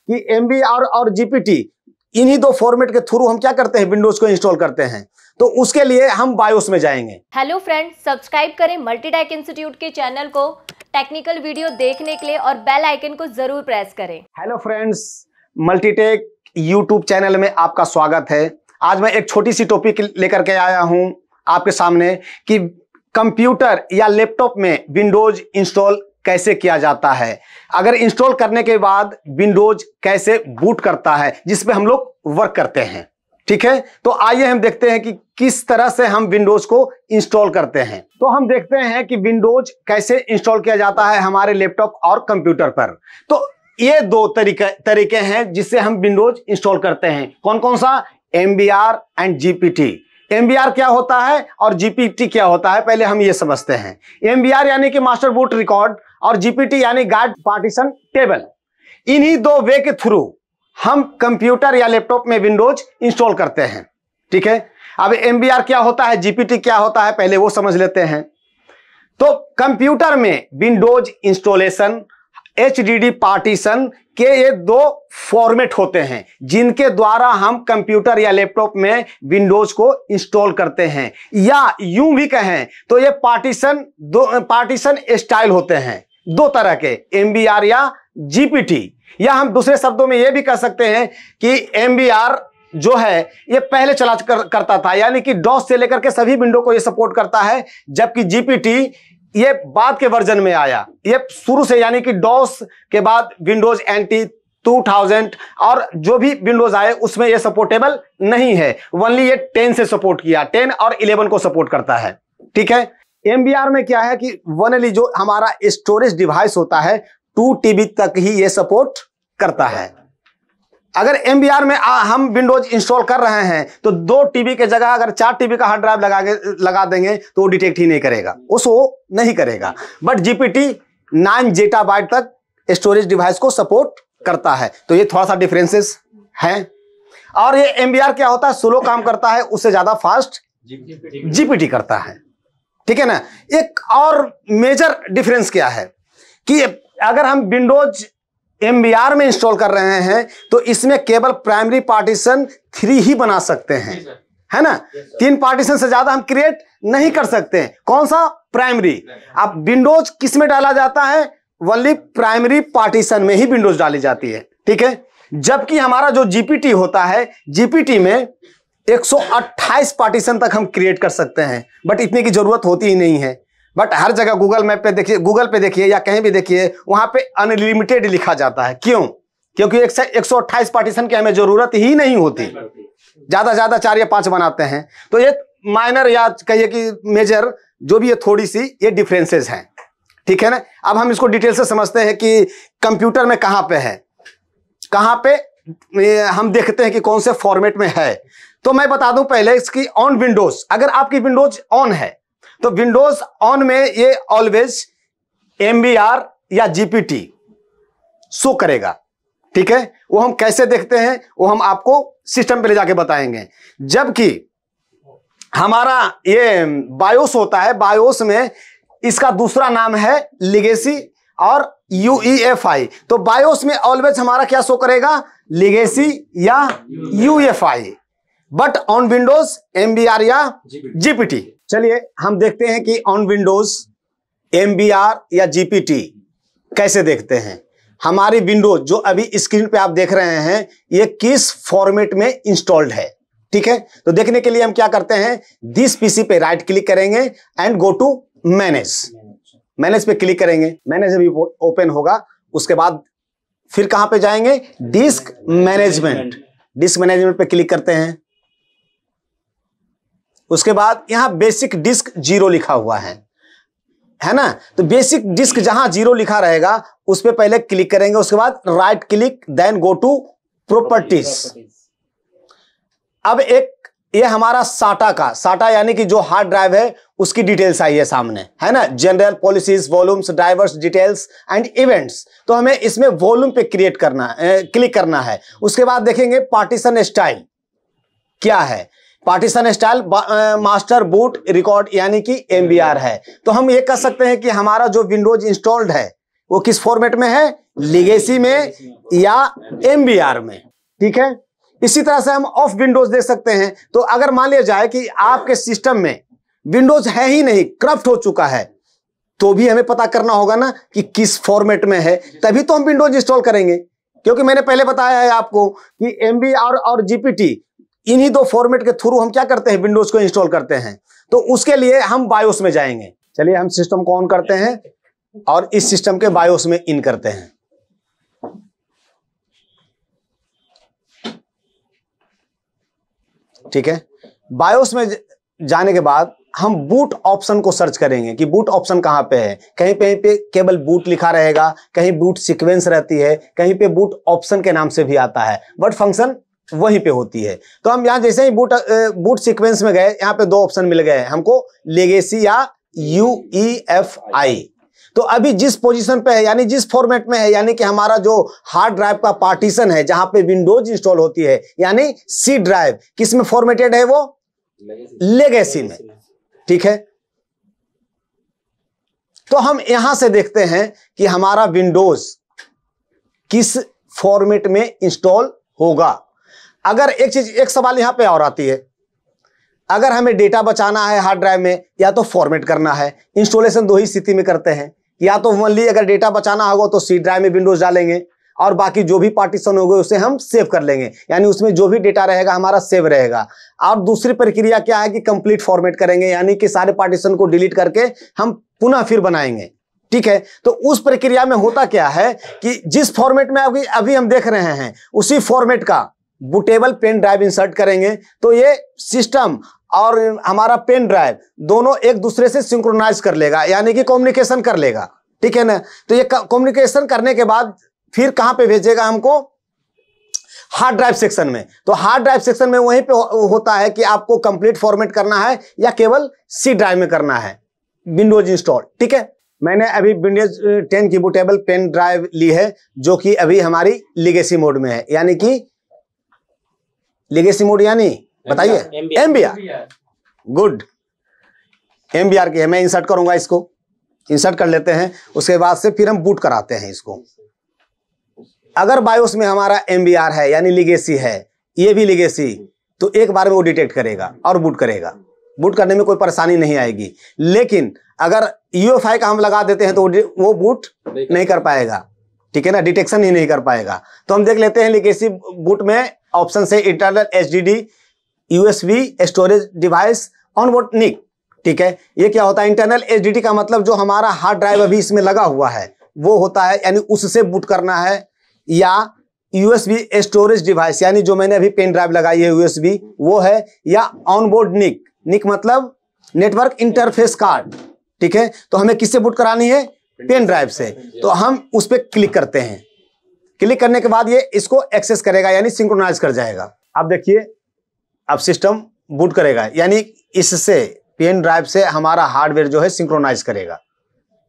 कि MBR और GPT इन्हीं दो फॉर्मेट के थ्रू हम क्या करते हैं, विंडोज को इंस्टॉल करते हैं। तो उसके लिए हम बायोस में जाएंगे। हेलो फ्रेंड्स, सब्सक्राइब करें मल्टीटेक इंस्टीट्यूट के चैनल को टेक्निकल वीडियो देखने के लिए और बेल आइकन को जरूर प्रेस करें। Hello friends, Multitech YouTube channel में आपका स्वागत है। आज मैं एक छोटी सी टॉपिक लेकर के आया हूं आपके सामने कि कंप्यूटर या लैपटॉप में विंडोज इंस्टॉल कैसे किया जाता है, अगर इंस्टॉल करने के बाद विंडोज कैसे बूट करता है, जिसपे हम लोग वर्क करते हैं। ठीक है, तो आइए हम देखते हैं कि किस तरह से हम विंडोज को इंस्टॉल करते हैं। तो हम देखते हैं कि विंडोज कैसे इंस्टॉल किया जाता है हमारे लैपटॉप और कंप्यूटर पर। तो ये दो तरीके हैं जिससे हम विंडोज इंस्टॉल करते हैं। कौन कौन सा? MBR and GPT। MBR क्या होता है और GPT क्या होता है, पहले हम ये समझते हैं। MBR यानी कि मास्टर बूट रिकॉर्ड और GPT यानी गार्ड पार्टीशन टेबल। इन्हीं दो वे के थ्रू हम कंप्यूटर या लैपटॉप में विंडोज इंस्टॉल करते हैं। ठीक है, अब MBR क्या होता है, GPT क्या होता है, पहले वो समझ लेते हैं। तो कंप्यूटर में विंडोज इंस्टॉलेशन, HDD पार्टीशन के ये दो फॉर्मेट होते हैं जिनके द्वारा हम कंप्यूटर या लैपटॉप में विंडोज को इंस्टॉल करते हैं, या यूं भी कहें तो ये पार्टीशन स्टाइल होते हैं दो तरह के, MBR या GPT। या हम दूसरे शब्दों में ये भी कह सकते हैं कि MBR जो है ये पहले चला करता था, यानी कि डॉस से लेकर के सभी विंडो को ये सपोर्ट करता है, जबकि GPT ये बाद के वर्जन में आया। ये शुरू से यानी कि डॉस के बाद विंडोज NT 2000 और जो भी विंडोज आए उसमें ये सपोर्टेबल नहीं है। ओनली ये 10 से सपोर्ट किया, 10 और 11 को सपोर्ट करता है। ठीक है, MBR में क्या है कि ओनली जो हमारा स्टोरेज डिवाइस होता है 2 TB तक ही ये सपोर्ट करता है। अगर MBR में हम विंडोज इंस्टॉल कर रहे हैं तो 2 TB के जगह अगर 4 TB का हार्ड ड्राइव लगा देंगे तो वो डिटेक्ट ही नहीं करेगा, उसको नहीं करेगा। बट GPT 9 GB तक स्टोरेज डिवाइस को सपोर्ट करता है। तो ये थोड़ा सा डिफरेंसेस हैं। और ये MBR क्या होता है, स्लो काम करता है, उससे ज्यादा फास्ट GPT करता है। ठीक है ना। एक और मेजर डिफरेंस क्या है कि अगर हम विंडोज MBR में इंस्टॉल कर रहे हैं तो इसमें केवल प्राइमरी पार्टीशन 3 ही बना सकते हैं, है ना। 3 पार्टीशन से ज्यादा हम क्रिएट नहीं कर सकते। कौन सा? प्राइमरी। अब विंडोज किस में डाला जाता है? ओनली प्राइमरी पार्टीशन में ही विंडोज डाली जाती है। ठीक है, जबकि हमारा जो GPT होता है, GPT में 128 पार्टीशन तक हम क्रिएट कर सकते हैं, बट इतने की जरूरत होती ही नहीं है। बट हर जगह गूगल मैप पे देखिए, गूगल पे देखिए या कहीं भी देखिए, वहां पे अनलिमिटेड लिखा जाता है। क्यों? क्योंकि 128 पार्टीशन की हमें जरूरत ही नहीं होती, ज्यादा 4 या 5 बनाते हैं। तो ये माइनर या कहिए कि मेजर जो भी ये थोड़ी सी ये डिफरेंसेस हैं। ठीक है ना। अब हम इसको डिटेल से समझते हैं कि कंप्यूटर में कहां पे है, कहां पे हम देखते हैं कि कौन से फॉर्मेट में है। तो मैं बता दूं पहले इसकी ऑन विंडोज, अगर आपकी विंडोज ऑन है तो विंडोज ऑन में ये ऑलवेज MBR या GPT शो करेगा। ठीक है, वो हम कैसे देखते हैं वो हम आपको सिस्टम पे ले जाके बताएंगे। जबकि हमारा ये बायोस होता है, बायोस में इसका दूसरा नाम है लिगेसी और UEFI। तो बायोस में ऑलवेज हमारा क्या शो करेगा? लिगेसी या UEFI। But on Windows MBR या GPT। चलिए हम देखते हैं कि ऑन विंडोज MBR या GPT कैसे देखते हैं। हमारी विंडोज जो अभी स्क्रीन पे आप देख रहे हैं ये किस फॉर्मेट में इंस्टॉल्ड है। ठीक है, तो देखने के लिए हम क्या करते हैं, दिस PC पे राइट क्लिक करेंगे एंड गो टू मैनेज पे क्लिक करेंगे। मैनेज अभी ओपन होगा, उसके बाद फिर कहां पे जाएंगे? डिस्क मैनेजमेंट पे क्लिक करते हैं। उसके बाद यहां बेसिक डिस्क 0 लिखा हुआ है ना। तो बेसिक डिस्क जहां 0 लिखा रहेगा उस पे पहले क्लिक करेंगे, उसके बाद right click then go to properties. अब एक ये हमारा साटा यानी कि जो हार्ड ड्राइव है उसकी डिटेल्स आई है सामने, है ना। General policies, volumes, drivers details and events. तो हमें इसमें वॉल्यूम पे क्लिक करना है। उसके बाद देखेंगे पार्टीशन स्टाइल क्या है। Partition style master boot record यानी कि MBR है। तो हम ये कह सकते हैं कि हमारा जो विंडोज इंस्टॉल्ड है वो किस फॉर्मेट में है? लीगेसी में या MBR में, ठीक है। इसी तरह से हम ऑफ विंडोज देख सकते हैं। तो अगर मान लिया जाए कि आपके सिस्टम में विंडोज है ही नहीं, करप्ट हो चुका है, तो भी हमें पता करना होगा ना कि किस फॉर्मेट में है, तभी तो हम विंडोज इंस्टॉल करेंगे। क्योंकि मैंने पहले बताया है आपको कि MBR और GPT, इन्हीं दो फॉर्मेट के थ्रू हम क्या करते हैं, विंडोज को इंस्टॉल करते हैं। तो उसके लिए हम बायोस में जाएंगे। चलिए हम सिस्टम को ऑन करते हैं और इस सिस्टम के बायोस में इन करते हैं। ठीक है, बायोस में जाने के बाद हम बूट ऑप्शन को सर्च करेंगे कि बूट ऑप्शन कहां पे है। कहीं पे केवल बूट लिखा रहेगा, कहीं बूट सीक्वेंस रहती है, कहीं पे बूट ऑप्शन के नाम से भी आता है, बट फंक्शन वहीं पे होती है। तो हम यहां जैसे ही बूट सीक्वेंस में गए, यहां पे दो ऑप्शन मिल गए हमको, लेगेसी या UEFI। तो अभी जिस पोजीशन पे है, यानी जिस फॉर्मेट में है, यानी कि हमारा जो हार्ड ड्राइव का पार्टीशन है जहां पे विंडोज इंस्टॉल होती है, यानी C ड्राइव, किस में फॉर्मेटेड है, वो लेगेसी में। ठीक है, तो हम यहां से देखते हैं कि हमारा विंडोज किस फॉर्मेट में इंस्टॉल होगा। अगर एक सवाल यहां पे और आती है, अगर हमें डेटा बचाना है हार्ड ड्राइव में, या तो फॉर्मेट करना है। इंस्टॉलेशन दो ही स्थिति में करते हैं, या तो मान लीजिए अगर डेटा बचाना होगा तो C ड्राइव में विंडोज डालेंगे और बाकी जो भी पार्टीशन होगा उसे हम सेव कर लेंगे, यानी उसमें जो भी डेटा रहेगा हमारा सेव रहेगा। और दूसरी प्रक्रिया क्या है कि कंप्लीट फॉर्मेट करेंगे, यानी कि सारे पार्टीशन को डिलीट करके हम पुनः फिर बनाएंगे। ठीक है, तो उस प्रक्रिया में होता क्या है कि जिस फॉर्मेट में अभी हम देख रहे हैं, उसी फॉर्मेट का बूटेबल पेन ड्राइव इंसर्ट करेंगे, तो ये सिस्टम और हमारा पेन ड्राइव दोनों एक दूसरे से सिंक्रोनाइज कर लेगा, यानी कि कम्युनिकेशन कर लेगा। ठीक है ना, तो ये कम्युनिकेशन करने के बाद फिर कहां पे भेजेगा हमको, हार्ड ड्राइव सेक्शन में। तो हार्ड ड्राइव सेक्शन में वहीं पे होता है कि आपको कंप्लीट फॉर्मेट करना है या केवल C ड्राइव में करना है विंडोज इंस्टॉल। ठीक है, मैंने अभी विंडोज 10 की बूटेबल पेन ड्राइव ली है, जो कि अभी हमारी लीगेसी मोड में है, यानी कि लीगेसी मोड यानी बताइए MBR। गुड, MBR की है। मैं इंसर्ट करूंगा, इसको इंसर्ट कर लेते हैं। उसके बाद से फिर हम बूट कराते हैं इसको। अगर बायोस में हमारा MBR है यानी लीगेसी है, ये भी लीगेसी, तो एक बार में वो डिटेक्ट करेगा और बूट करेगा। बूट करने में कोई परेशानी नहीं आएगी। लेकिन अगर UEFI का हम लगा देते हैं तो वो बूट नहीं कर पाएगा। ठीक है ना, डिटेक्शन ही नहीं कर पाएगा। तो हम देख लेते हैं लीगेसी बूट में ऑप्शन से internal HDD USB storage device onboard NIC। ठीक है, ये क्या होता है, इंटरनल HDD का मतलब जो हमारा हार्ड ड्राइव अभी इसमें लगा हुआ है वो होता है, यानी उससे बूट करना है, या USB स्टोरेज डिवाइस, यानी जो मैंने अभी पेन ड्राइव लगाई है USB वो है, या ऑनबोर्ड NIC मतलब नेटवर्क इंटरफेस कार्ड। ठीक है, तो हमें किससे बूट करानी है, पेन ड्राइव से। तो हम उस पर क्लिक करते हैं। क्लिक करने के बाद ये इसको एक्सेस करेगा, यानी सिंक्रोनाइज कर जाएगा। अब देखिए, अब सिस्टम बूट करेगा, यानी इससे पेन ड्राइव से हमारा हार्डवेयर जो है सिंक्रोनाइज करेगा,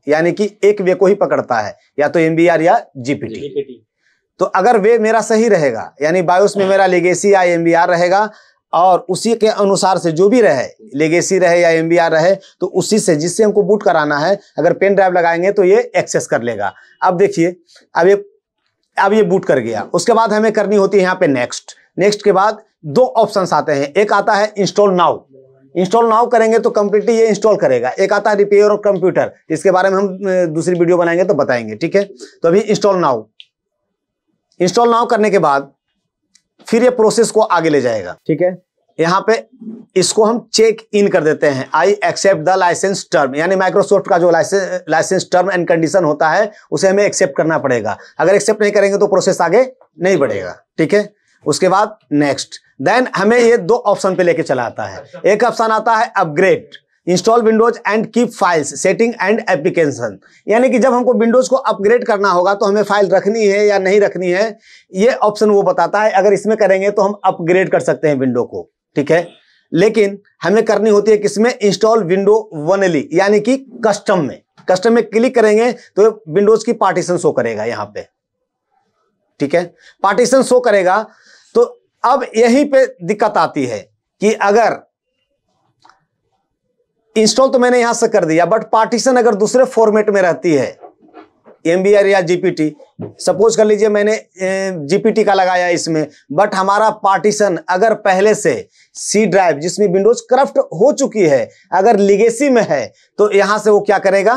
यानी कि एक वे को ही पकड़ता है, या तो MBR या GPT। तो अगर वे मेरा सही रहेगा, यानी बायोस में मेरा लेगेसी या MBR रहेगा, और उसी के अनुसार से जो भी रहे, लेगेसी रहे या MBR रहे, तो उसी से जिससे हमको बूट कराना है, अगर पेन ड्राइव लगाएंगे तो ये एक्सेस कर लेगा। अब देखिए, अब ये बूट कर गया। उसके बाद हमें करनी होती है यहाँ पे नेक्स्ट के बाद दो ऑप्शंस आते हैं। एक आता है इंस्टॉल नाउ। इंस्टॉल नाउ करेंगे तो कंप्लीटली ये इंस्टॉल करेगा। एक आता है रिपेयर और कंप्यूटर, इसके बारे में हम दूसरी वीडियो बनाएंगे तो बताएंगे। ठीक है, तो अभी इंस्टॉल नाउ करने के बाद फिर ये प्रोसेस को आगे ले जाएगा। ठीक है, यहाँ पे इसको हम चेक इन कर देते हैं, I accept the license term, यानी माइक्रोसॉफ्ट का जो लाइसेंस टर्म एंड कंडीशन होता है उसे हमें एक्सेप्ट करना पड़ेगा। अगर एक्सेप्ट नहीं करेंगे तो प्रोसेस आगे नहीं बढ़ेगा। ठीक है, उसके बाद नेक्स्ट, देन हमें ये दो ऑप्शन पे लेके चला आता है। एक ऑप्शन आता है upgrade, install Windows and keep files setting and application, यानी कि जब हमको विंडोज को अपग्रेड करना होगा तो हमें फाइल रखनी है या नहीं रखनी है, ये ऑप्शन वो बताता है। अगर इसमें करेंगे तो हम अपग्रेड कर सकते हैं विंडो को। ठीक है, लेकिन हमें करनी होती है किसमें, इंस्टॉल विंडो ओनली, यानी कि कस्टम में क्लिक करेंगे तो विंडोज की पार्टीशन शो करेगा यहाँ पे। ठीक है, पार्टीशन शो करेगा। तो अब यहीं पे दिक्कत आती है कि अगर इंस्टॉल तो मैंने यहां से कर दिया, बट पार्टीशन अगर दूसरे फॉर्मेट में रहती है, MBR या GPT, सपोज कर लीजिए मैंने GPT का लगाया इसमें, बट हमारा पार्टीशन अगर पहले से C ड्राइव जिसमें विंडोज करप्ट हो चुकी है अगर लीगेसी में है तो यहां से वो क्या करेगा,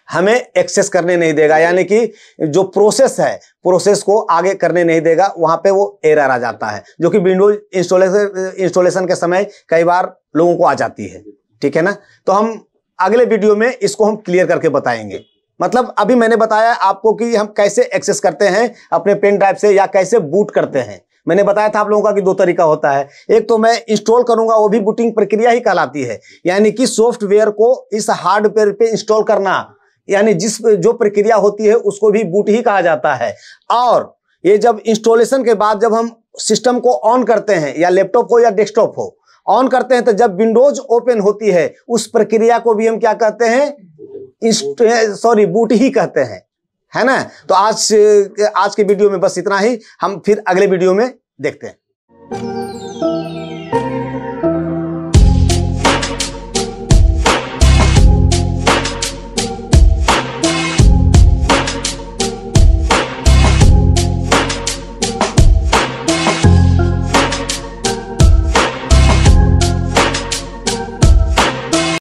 हमें एक्सेस करने नहीं देगा, यानी कि जो प्रोसेस है प्रोसेस को आगे करने नहीं देगा, वहां पे वो एरर आ जाता है जो कि विंडोज इंस्टॉलेशन के समय कई बार लोगों को आ जाती है। ठीक है ना, तो हम अगले वीडियो में इसको हम क्लियर करके बताएंगे। मतलब अभी मैंने बताया आपको कि हम कैसे एक्सेस करते हैं अपने पेन ड्राइव से या कैसे बूट करते हैं। मैंने बताया था आप लोगों का कि 2 तरीका होता है, एक तो मैं इंस्टॉल करूंगा, वो भी बूटिंग प्रक्रिया ही कहलाती है, यानी कि सॉफ्टवेयर को इस हार्डवेयर पे इंस्टॉल करना, यानी जो प्रक्रिया होती है उसको भी बूट ही कहा जाता है। और ये जब इंस्टॉलेशन के बाद जब हम सिस्टम को ऑन करते हैं, या लैपटॉप हो या डेस्कटॉप हो, ऑन करते हैं तो जब विंडोज ओपन होती है उस प्रक्रिया को भी हम क्या कहते हैं, बूट ही कहते हैं, है ना। तो आज के वीडियो में बस इतना ही, हम फिर अगले वीडियो में देखते हैं।